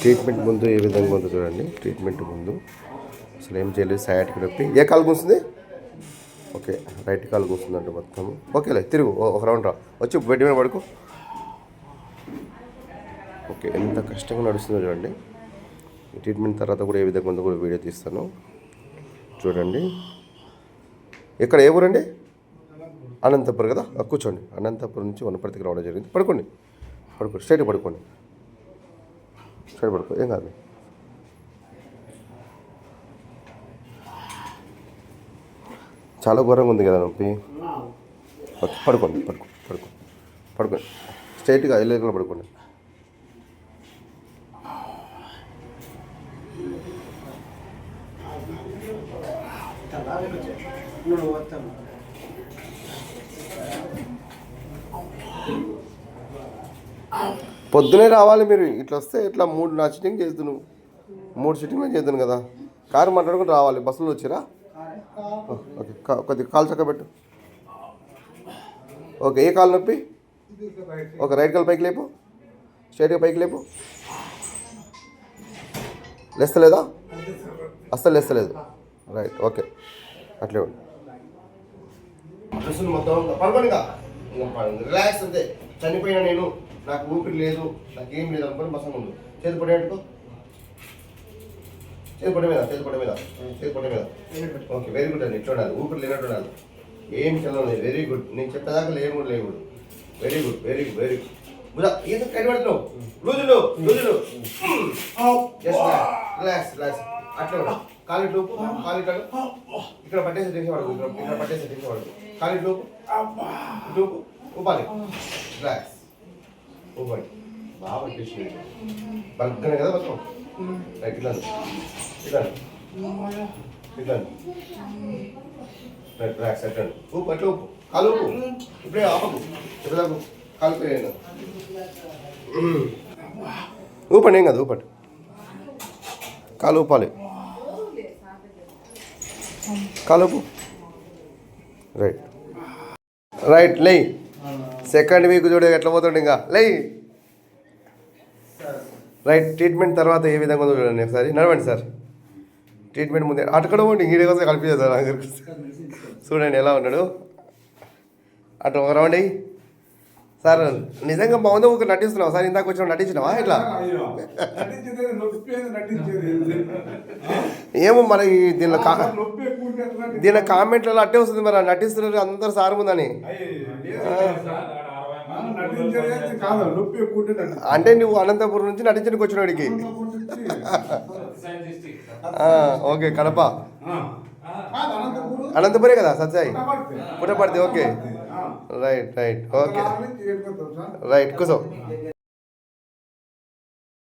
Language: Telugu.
ట్రీట్మెంట్ ముందు ఏ విధంగా ఉందో చూడండి. ట్రీట్మెంట్ ముందు అసలు ఏం చేయలేదు. సయాటిక్ నొప్పి. ఏ కాలు కూస్తుంది? ఓకే, రైట్ కాలు కూస్తుందంటే మొత్తం. ఓకేలే, తిరుగు ఒక రౌండ్ రా. వచ్చి బెడ్ మీద పడుకో. ఓకే, ఎంత కష్టంగా నడుస్తుందో చూడండి. ఈ ట్రీట్మెంట్ తర్వాత కూడా ఏ విధంగా ఉందో కూడా వీడియో తీస్తాను చూడండి. ఎక్కడ ఏ ఊరండి? అనంతపురం కదా. కూర్చోండి. అనంతపురం నుంచి వనపర్తికి రావడం జరిగింది. పడుకోండి, పడుకోండి, స్ట్రైట్ పడుకోండి, స్ట్రైట్ పడుకో, ఏం కాదు. చాలా ఘోరంగా ఉంది కదా నొప్పి. ఓకే, పడుకోండి, పడుకోండి, స్ట్రైట్గా ఎల్లేకుండా పడుకోండి. పొద్దునే రావాలి మీరు. ఇట్లా వస్తే ఇట్లా 3 సిట్టింగ్ చేద్దును, 3 సిట్టింగ్లో చేద్దాను కదా. కారు మాట్లాడుకుని రావాలి. బస్సులో వచ్చిరా? ఓకే, కొద్దిగా కాలు చక్కబెట్టు. ఓకే, ఏ కాలు నొప్పి? ఓకే, రైట్ కాలు పైకి లేపు, స్ట్రైట్గా పైకి లేపు. లేస్తలేదా? అస్సలు లేస్తలేదు. రైట్, ఓకే, అట్లే ఉండి మొత్తం పడుకోనిగా. రిలాక్స్ అంతే. చనిపోయినా నేను, నాకు ఊపిరి లేదు, నాకేం లేదు అనుకోని మసం ఉంది. చేతి పొడి పెట్టుకో, చేతి పొడి మీద, చేతి పొడి మీద, చేతి పొడి మీద. ఓకే, వెరీ గుడ్ అండి. ఇట్లా ఉండాలి, ఊపిరి లేనట్టు ఉండాలి. ఏం చదవలేదు. Very good. నేను చెప్పేదాకా లేవు కూడా లేవు. Very good, very good, very good. ఏదో కై పడుతున్నావు. లూజులు లూజులు. Relax relax. అట్లా ఉండాలి. కాలిట్ లోపు, కాలిట్ ఇక్కడ పట్టేసి టెన్షన్ పడకు, ఇక్కడ పట్టేసి టెన్షన్ పడకు. కాలిట్ లోపు, లోపు ఊపాలి. రిలాక్స్, ఊపండి. బాగా టెన్షన్ బల్కనే కదా మొత్తం. రైట్, ఇట్లా ఇట్లా ఇట్లా రైట్, రిలాక్స్. అట్లా ఊపు, అట్లా ఊపు, కాలు ఊపు. ఇప్పుడే ఆపకు, ఇప్పుడు కాలు పోయాను. ఊపండి, ఏం కాదు, ఊపండి. కాలు ఊపాలి, కాలుపు. రైట్ రైట్, లే. సెకండ్ వీక్ చూడ ఎట్లా పోతుండే ఇంకా. లే. రైట్, ట్రీట్మెంట్ తర్వాత ఏ విధంగా ఉందో చూడండి ఒకసారి. నడవండి సార్. ట్రీట్మెంట్ ముందే అటుకడ పోండి, ఈడే కోసం కలిపి సార్. చూడండి ఎలా ఉన్నాడు. అటు ఒక రౌండ్ అయ్యి. సార్ నిజంగా బాగుందో ఒక నటిస్తున్నావా సార్? ఇందాక వచ్చిన నటించినావా ఇట్లా? ఏమో మరి దీని కామెంట్లలో అట్టే వస్తుంది. మరి నటిస్తున్నారు అందరు సార్ ముందని. అంటే నువ్వు అనంతపురం నుంచి నటించడానికి వచ్చినవాడికి. ఓకే, కడప అనంతపురే కదా సత్సాయి? Puttaparthi. Okay, right right, okay right, కూర్చో.